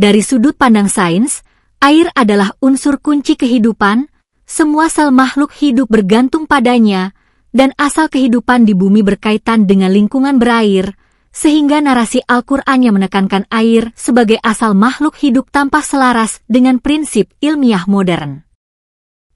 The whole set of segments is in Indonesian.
Dari sudut pandang sains, air adalah unsur kunci kehidupan, semua sel makhluk hidup bergantung padanya, dan asal kehidupan di bumi berkaitan dengan lingkungan berair, sehingga narasi Al-Quran yang menekankan air sebagai asal makhluk hidup tampak selaras dengan prinsip ilmiah modern.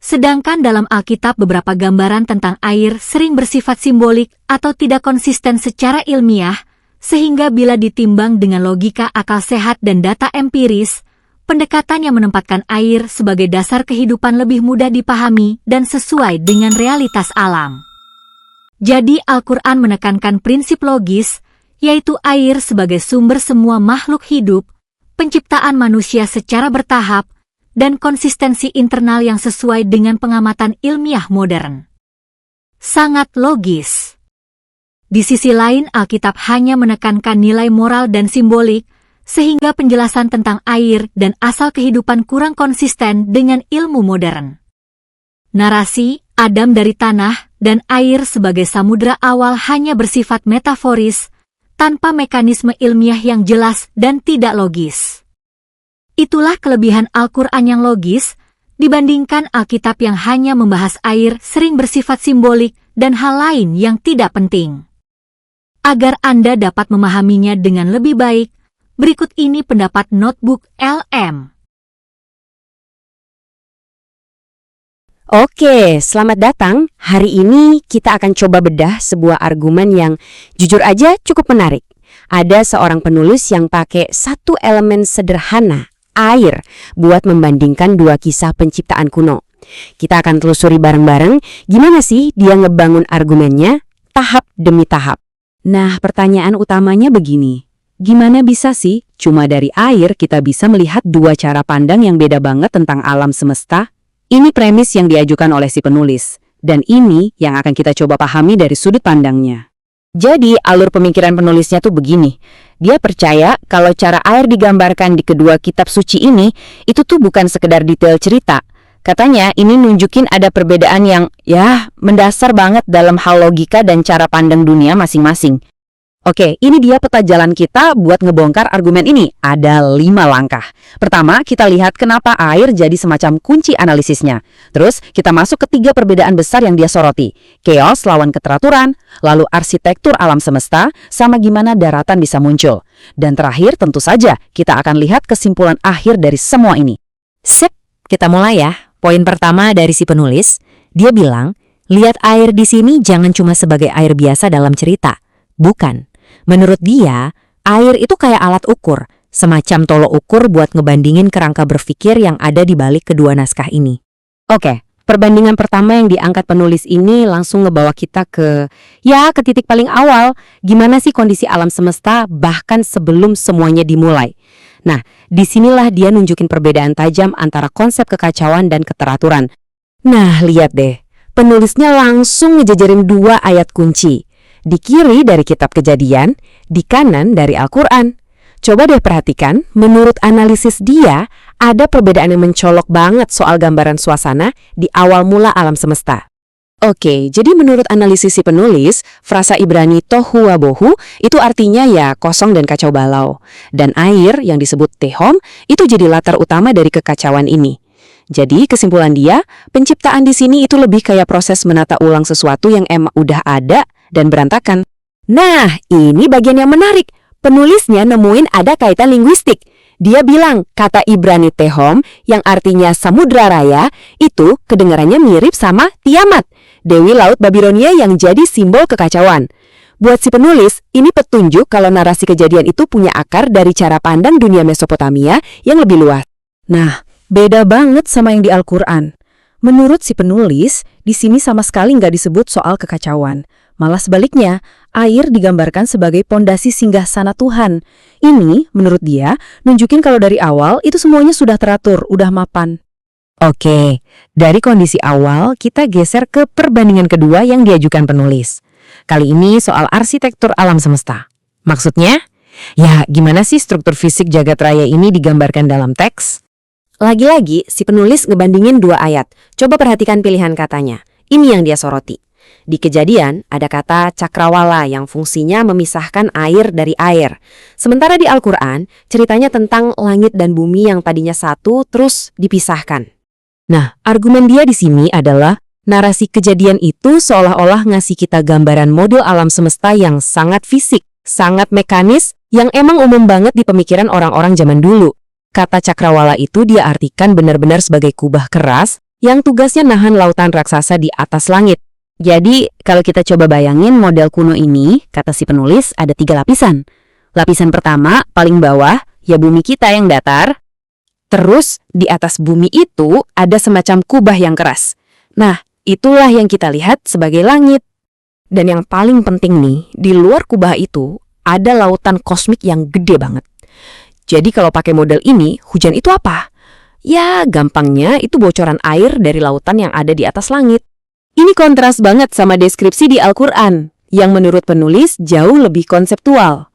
Sedangkan dalam Alkitab beberapa gambaran tentang air sering bersifat simbolik atau tidak konsisten secara ilmiah, sehingga bila ditimbang dengan logika akal sehat dan data empiris, pendekatan yang menempatkan air sebagai dasar kehidupan lebih mudah dipahami dan sesuai dengan realitas alam. Jadi Al-Quran menekankan prinsip logis, yaitu air sebagai sumber semua makhluk hidup, penciptaan manusia secara bertahap, dan konsistensi internal yang sesuai dengan pengamatan ilmiah modern. Sangat logis. Di sisi lain, Alkitab hanya menekankan nilai moral dan simbolik, sehingga penjelasan tentang air dan asal kehidupan kurang konsisten dengan ilmu modern. Narasi Adam dari tanah dan air sebagai samudra awal hanya bersifat metaforis, tanpa mekanisme ilmiah yang jelas dan tidak logis. Itulah kelebihan Al-Quran yang logis, dibandingkan Alkitab yang hanya membahas air sering bersifat simbolik dan hal lain yang tidak penting. Agar Anda dapat memahaminya dengan lebih baik, berikut ini pendapat Notebook LM. Oke, selamat datang. Hari ini kita akan coba bedah sebuah argumen yang jujur aja cukup menarik. Ada seorang penulis yang pakai satu elemen sederhana, air, buat membandingkan dua kisah penciptaan kuno. Kita akan telusuri bareng-bareng gimana sih dia ngebangun argumennya tahap demi tahap. Nah, pertanyaan utamanya begini. Gimana bisa sih cuma dari air kita bisa melihat dua cara pandang yang beda banget tentang alam semesta? Ini premis yang diajukan oleh si penulis, dan ini yang akan kita coba pahami dari sudut pandangnya. Jadi, alur pemikiran penulisnya tuh begini. Dia percaya kalau cara air digambarkan di kedua kitab suci ini, itu tuh bukan sekedar detail cerita. Katanya ini nunjukin ada perbedaan yang, mendasar banget dalam hal logika dan cara pandang dunia masing-masing. Oke, ini dia peta jalan kita buat ngebongkar argumen ini. Ada 5 langkah. Pertama, kita lihat kenapa air jadi semacam kunci analisisnya. Terus, kita masuk ke 3 perbedaan besar yang dia soroti. Chaos lawan keteraturan, lalu arsitektur alam semesta, sama gimana daratan bisa muncul. Dan terakhir, tentu saja, kita akan lihat kesimpulan akhir dari semua ini. Sip, kita mulai ya. Poin pertama dari si penulis, dia bilang, lihat air di sini jangan cuma sebagai air biasa dalam cerita. Bukan. Menurut dia, air itu kayak alat ukur, semacam tolok ukur buat ngebandingin kerangka berpikir yang ada di balik kedua naskah ini. Oke, perbandingan pertama yang diangkat penulis ini langsung ngebawa kita ke titik paling awal, gimana sih kondisi alam semesta bahkan sebelum semuanya dimulai. Nah, disinilah dia nunjukin perbedaan tajam antara konsep kekacauan dan keteraturan. Nah, lihat deh, penulisnya langsung ngejajarin 2 ayat kunci. Di kiri dari kitab Kejadian, di kanan dari Al-Quran. Coba deh perhatikan, menurut analisis dia, ada perbedaan yang mencolok banget soal gambaran suasana di awal mula alam semesta. Oke, jadi menurut analisis si penulis, frasa Ibrani tohu wabohu itu artinya kosong dan kacau balau. Dan air yang disebut tehom itu jadi latar utama dari kekacauan ini. Jadi kesimpulan dia, penciptaan di sini itu lebih kayak proses menata ulang sesuatu yang emang udah ada dan berantakan. Nah, ini bagian yang menarik. Penulisnya nemuin ada kaitan linguistik. Dia bilang kata Ibrani tehom yang artinya samudra raya itu kedengarannya mirip sama Tiamat, Dewi Laut Babilonia yang jadi simbol kekacauan. Buat si penulis, ini petunjuk kalau narasi Kejadian itu punya akar dari cara pandang dunia Mesopotamia yang lebih luas. Nah, beda banget sama yang di Al-Quran. Menurut si penulis, di sini sama sekali nggak disebut soal kekacauan. Malah sebaliknya, air digambarkan sebagai pondasi singgasana Tuhan. Ini, menurut dia, nunjukin kalau dari awal itu semuanya sudah teratur, udah mapan. Oke, dari kondisi awal kita geser ke perbandingan kedua yang diajukan penulis. Kali ini soal arsitektur alam semesta. Maksudnya, gimana sih struktur fisik jagat raya ini digambarkan dalam teks? Lagi-lagi, si penulis ngebandingin 2 ayat. Coba perhatikan pilihan katanya. Ini yang dia soroti. Di Kejadian ada kata cakrawala yang fungsinya memisahkan air dari air. Sementara di Al-Quran, ceritanya tentang langit dan bumi yang tadinya satu terus dipisahkan. Nah, argumen dia di sini adalah narasi Kejadian itu seolah-olah ngasih kita gambaran model alam semesta yang sangat fisik, sangat mekanis, yang emang umum banget di pemikiran orang-orang zaman dulu. Kata cakrawala itu dia artikan benar-benar sebagai kubah keras yang tugasnya nahan lautan raksasa di atas langit. Jadi, kalau kita coba bayangin model kuno ini, kata si penulis, ada 3 lapisan. Lapisan pertama, paling bawah, ya bumi kita yang datar. Terus, di atas bumi itu ada semacam kubah yang keras. Nah, itulah yang kita lihat sebagai langit. Dan yang paling penting nih, di luar kubah itu, ada lautan kosmik yang gede banget. Jadi kalau pakai model ini, hujan itu apa? Ya, gampangnya itu bocoran air dari lautan yang ada di atas langit. Ini kontras banget sama deskripsi di Al-Quran, yang menurut penulis jauh lebih konseptual.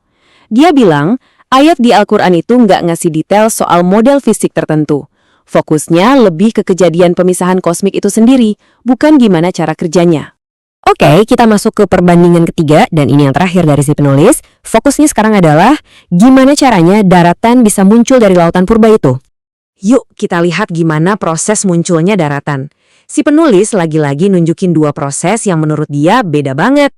Dia bilang, ayat di Al-Quran itu nggak ngasih detail soal model fisik tertentu. Fokusnya lebih ke kejadian pemisahan kosmik itu sendiri, bukan gimana cara kerjanya. Oke, kita masuk ke perbandingan ketiga, dan ini yang terakhir dari si penulis. Fokusnya sekarang adalah, gimana caranya daratan bisa muncul dari lautan purba itu. Yuk, kita lihat gimana proses munculnya daratan. Si penulis lagi-lagi nunjukin 2 proses yang menurut dia beda banget.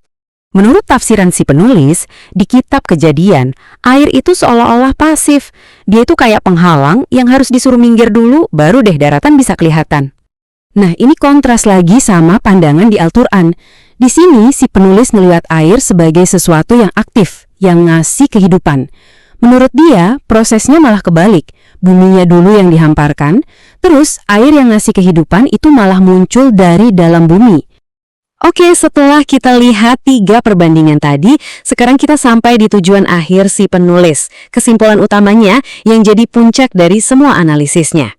Menurut tafsiran si penulis, di kitab Kejadian, air itu seolah-olah pasif. Dia itu kayak penghalang yang harus disuruh minggir dulu, baru deh daratan bisa kelihatan. Nah, ini kontras lagi sama pandangan di Al-Quran. Di sini, si penulis ngelihat air sebagai sesuatu yang aktif, yang ngasih kehidupan. Menurut dia, prosesnya malah kebalik. Buminya dulu yang dihamparkan, terus air yang ngasih kehidupan itu malah muncul dari dalam bumi. Oke, setelah kita lihat 3 perbandingan tadi, sekarang kita sampai di tujuan akhir si penulis. Kesimpulan utamanya yang jadi puncak dari semua analisisnya.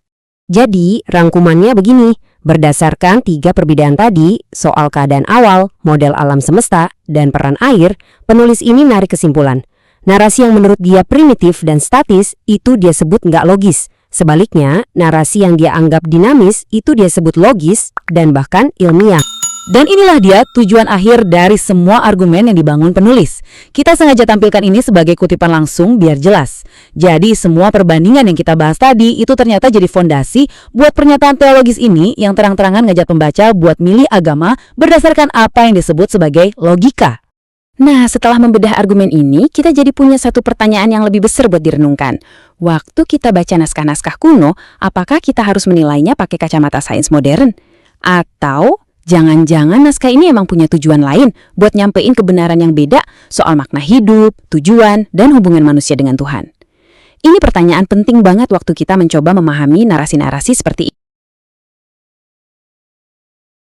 Jadi, rangkumannya begini. Berdasarkan 3 perbedaan tadi, soal keadaan awal, model alam semesta, dan peran air, penulis ini narik kesimpulan. Narasi yang menurut dia primitif dan statis, itu dia sebut nggak logis. Sebaliknya, narasi yang dia anggap dinamis, itu dia sebut logis dan bahkan ilmiah. Dan inilah dia tujuan akhir dari semua argumen yang dibangun penulis. Kita sengaja tampilkan ini sebagai kutipan langsung biar jelas. Jadi semua perbandingan yang kita bahas tadi itu ternyata jadi fondasi buat pernyataan teologis ini yang terang-terangan ngajak pembaca buat milih agama berdasarkan apa yang disebut sebagai logika. Nah, setelah membedah argumen ini, kita jadi punya satu pertanyaan yang lebih besar buat direnungkan. Waktu kita baca naskah-naskah kuno, apakah kita harus menilainya pakai kacamata sains modern? Atau jangan-jangan naskah ini emang punya tujuan lain buat nyampein kebenaran yang beda soal makna hidup, tujuan, dan hubungan manusia dengan Tuhan? Ini pertanyaan penting banget waktu kita mencoba memahami narasi-narasi seperti ini.